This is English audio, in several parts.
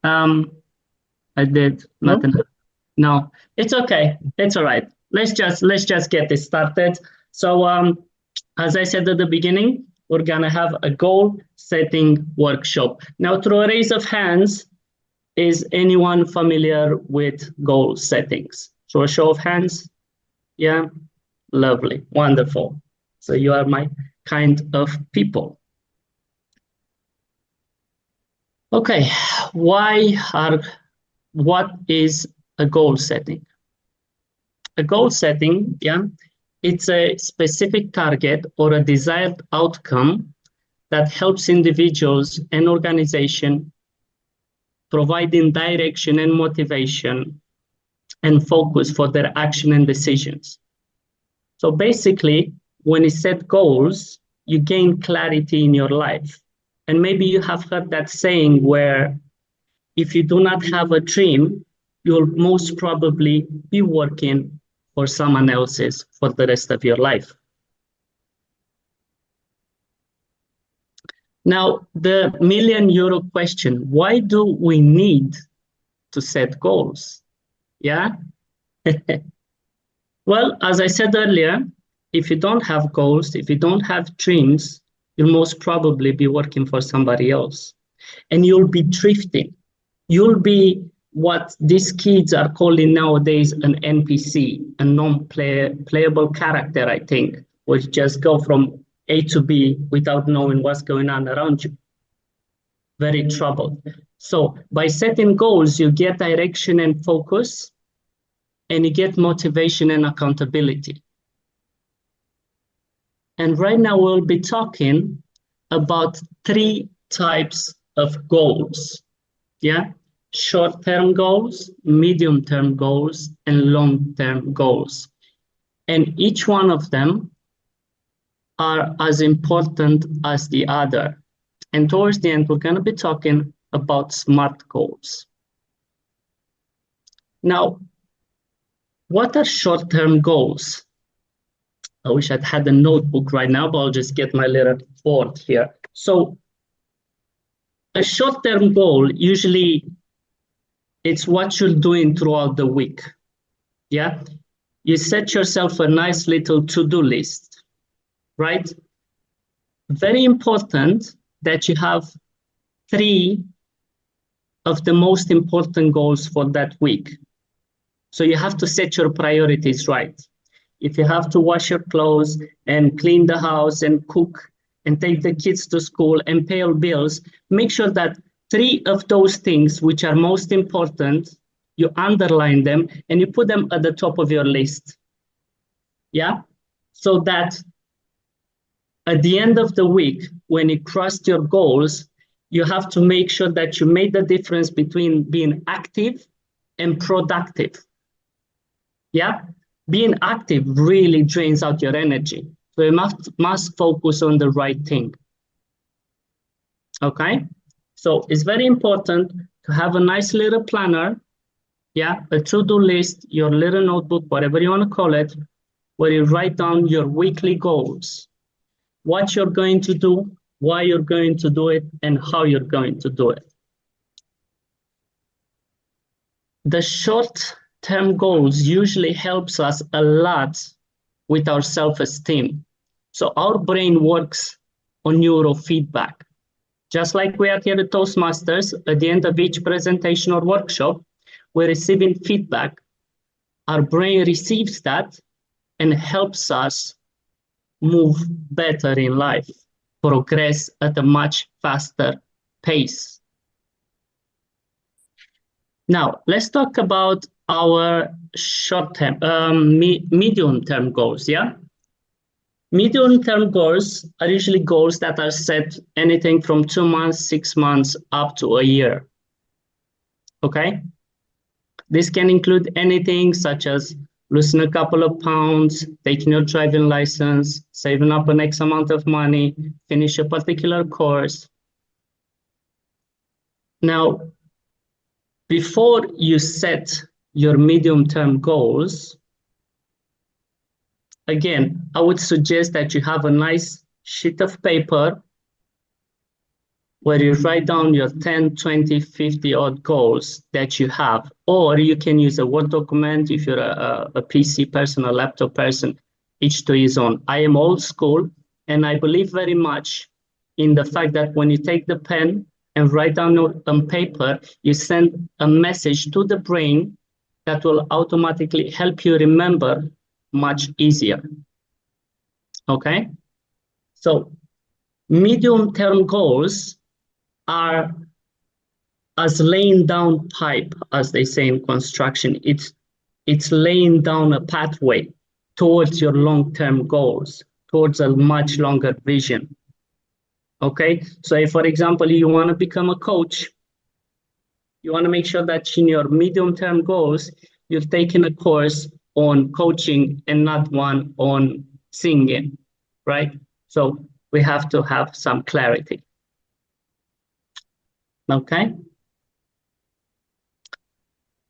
I did No? nothing. No, it's okay. It's all right. Let's just get this started. So as I said at the beginning, we're gonna have a goal setting workshop. Now, through a raise of hands, is anyone familiar with goal settings? So a show of hands. Yeah, lovely, wonderful. So you are my kind of people. Okay, what is a goal setting? A goal setting, yeah, it's a specific target or a desired outcome that helps individuals and organization providing direction and motivation and focus for their action and decisions. So basically, when you set goals, you gain clarity in your life. And maybe you have heard that saying where if you do not have a dream, you'll most probably be working for someone else's for the rest of your life. Now, the €1,000,000 question, why do we need to set goals? Yeah? Well, as I said earlier, if you don't have goals, if you don't have dreams, you'll most probably be working for somebody else. And you'll be drifting. You'll be what these kids are calling nowadays an NPC, a non-playable character, I think, which just go from A to B without knowing what's going on around you. Very troubled. So by setting goals, you get direction and focus, and you get motivation and accountability. And right now we'll be talking about 3 types of goals. Yeah, short-term goals, medium-term goals, and long-term goals. And each one of them are as important as the other. And towards the end, we're going to be talking about SMART goals. Now, what are short-term goals? I wish I'd had a notebook right now, but I'll just get my little board here. So a short-term goal, usually it's what you're doing throughout the week. Yeah, you set yourself a nice little to-do list, right? Very important that you have 3 of the most important goals for that week. So you have to set your priorities right. If you have to wash your clothes and clean the house and cook and take the kids to school and pay all bills, make sure that 3 of those things which are most important, you underline them and you put them at the top of your list. Yeah? So that at the end of the week, when you crossed your goals, you have to make sure that you made the difference between being active and productive. Yeah? Being active really drains out your energy. So you must focus on the right thing. Okay? So it's very important to have a nice little planner, yeah, a to-do list, your little notebook, whatever you want to call it, where you write down your weekly goals, what you're going to do, why you're going to do it, and how you're going to do it. The short-term goals usually helps us a lot with our self-esteem. So our brain works on neurofeedback. Just like we are here at Toastmasters, at the end of each presentation or workshop, we're receiving feedback. Our brain receives that and helps us move better in life, progress at a much faster pace. Now, let's talk about our short-term, medium-term goals, yeah? Medium-term goals are usually goals that are set anything from 2 months, 6 months, up to a year. Okay? This can include anything such as losing a couple of pounds, taking your driving license, saving up an X amount of money, finish a particular course. Now, before you set your medium-term goals, again, I would suggest that you have a nice sheet of paper. where you write down your 10, 20, 50 odd goals that you have, or you can use a Word document if you're a PC person, a laptop person, each to his own. I am old school, and I believe very much in the fact that when you take the pen and write down on paper, you send a message to the brain that will automatically help you remember much easier. Okay? So medium-term goals are as laying down pipe, as they say in construction. It's laying down a pathway towards your long-term goals, towards a much longer vision. Okay, so if, for example, you want to become a coach, you want to make sure that in your medium-term goals, you've taken a course on coaching and not one on singing, right? So we have to have some clarity. Okay.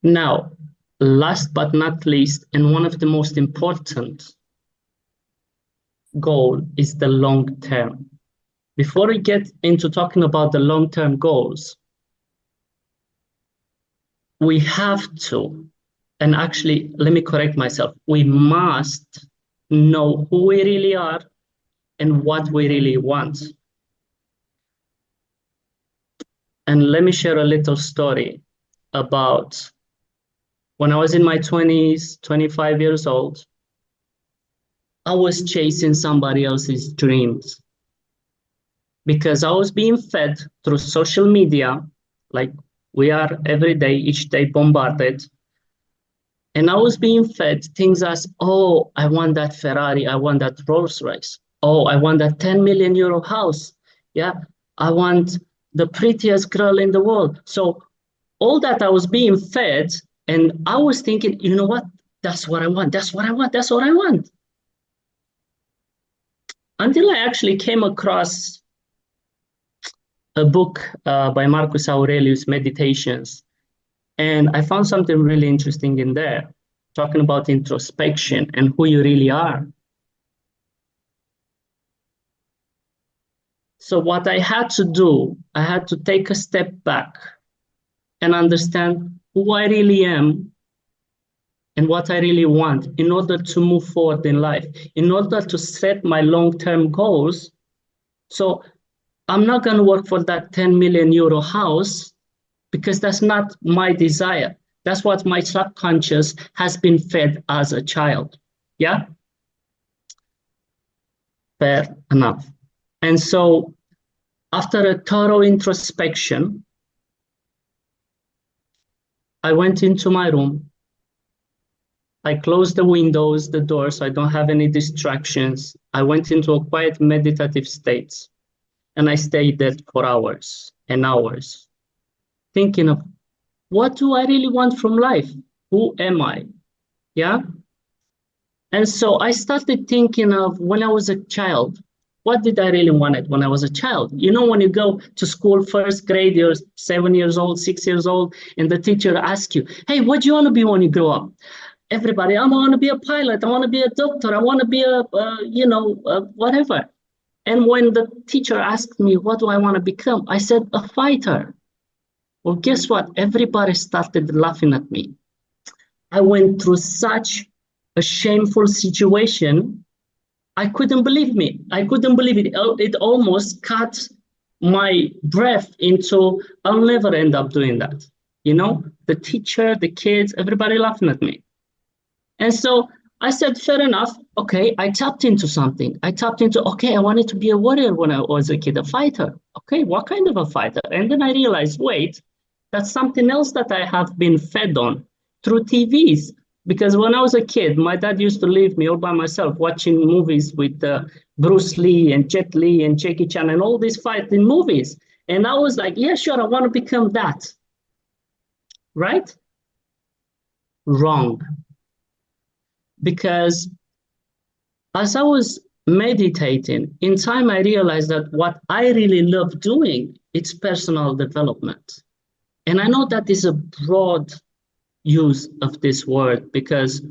Now, last but not least, and one of the most important goal is the long term. Before we get into talking about the long-term goals, we have to, and actually, let me correct myself, we must know who we really are and what we really want. And let me share a little story about when I was in my 20s, 25 years old. I was chasing somebody else's dreams because I was being fed through social media, like we are every day, each day bombarded. And I was being fed things as, oh, I want that Ferrari, I want that Rolls Royce. Oh, I want that 10 million euro house. Yeah, I want the prettiest girl in the world. So all that I was being fed, and I was thinking, you know what? That's what I want. That's what I want. That's what I want. Until I actually came across a book by Marcus Aurelius, Meditations. And I found something really interesting in there, talking about introspection and who you really are. So what I had to do, I had to take a step back and understand who I really am and what I really want in order to move forward in life, in order to set my long-term goals. So I'm not going to work for that 10 million euro house because that's not my desire. That's what my subconscious has been fed as a child. Yeah? Fair enough. And so after a thorough introspection, I went into my room. I closed the windows, the doors, so I don't have any distractions. I went into a quiet meditative state, and I stayed there for hours and hours, thinking of what do I really want from life? Who am I? Yeah? And so I started thinking of when I was a child, what did I really want when I was a child? You know, when you go to school, first grade, you're 7 years old, 6 years old, and the teacher asks you, hey, what do you want to be when you grow up? Everybody, I want to be a pilot, I want to be a doctor, I want to be whatever. And when the teacher asked me, what do I want to become? I said, a fighter. Well, guess what? Everybody started laughing at me. I went through such a shameful situation. I couldn't believe me. I couldn't believe it. It almost cut my breath into, I'll never end up doing that. You know, the teacher, the kids, everybody laughing at me. And so I said, fair enough. Okay, I tapped into something. Okay, I wanted to be a warrior when I was a kid, a fighter. Okay, what kind of a fighter? And then I realized, wait, that's something else that I have been fed on through TVs. Because when I was a kid, my dad used to leave me all by myself watching movies with Bruce Lee and Jet Li and Jackie Chan and all these fighting movies. And I was like, yeah, sure, I want to become that. Right? Wrong. Because as I was meditating, in time I realized that what I really love doing, it's personal development. And I know that is a broad use of this word because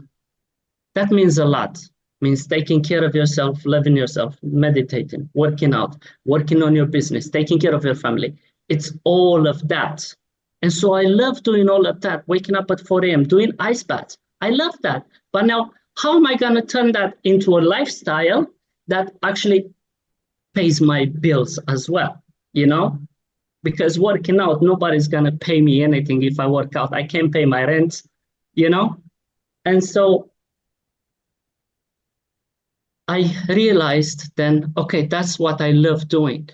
that means a lot. means taking care of yourself, loving yourself, meditating, working out, working on your business, taking care of your family. It's all of that. And so I love doing all of that, waking up at 4 a.m., doing ice baths. I love that. But now, how am I going to turn that into a lifestyle that actually pays my bills as well, you know? Because working out, nobody's going to pay me anything if I work out. I can't pay my rent, you know? And so I realized then, okay, that's what I love doing,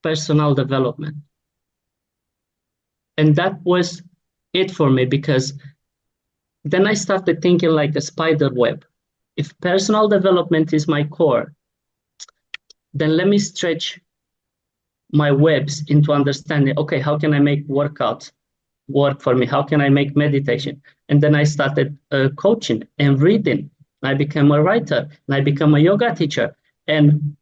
personal development. And that was it for me, because then I started thinking like a spider web. If personal development is my core, then let me stretch my webs into understanding, okay, how can I make workouts work for me? How can I make meditation? And then I started coaching and reading. I became a writer and I became a yoga teacher. And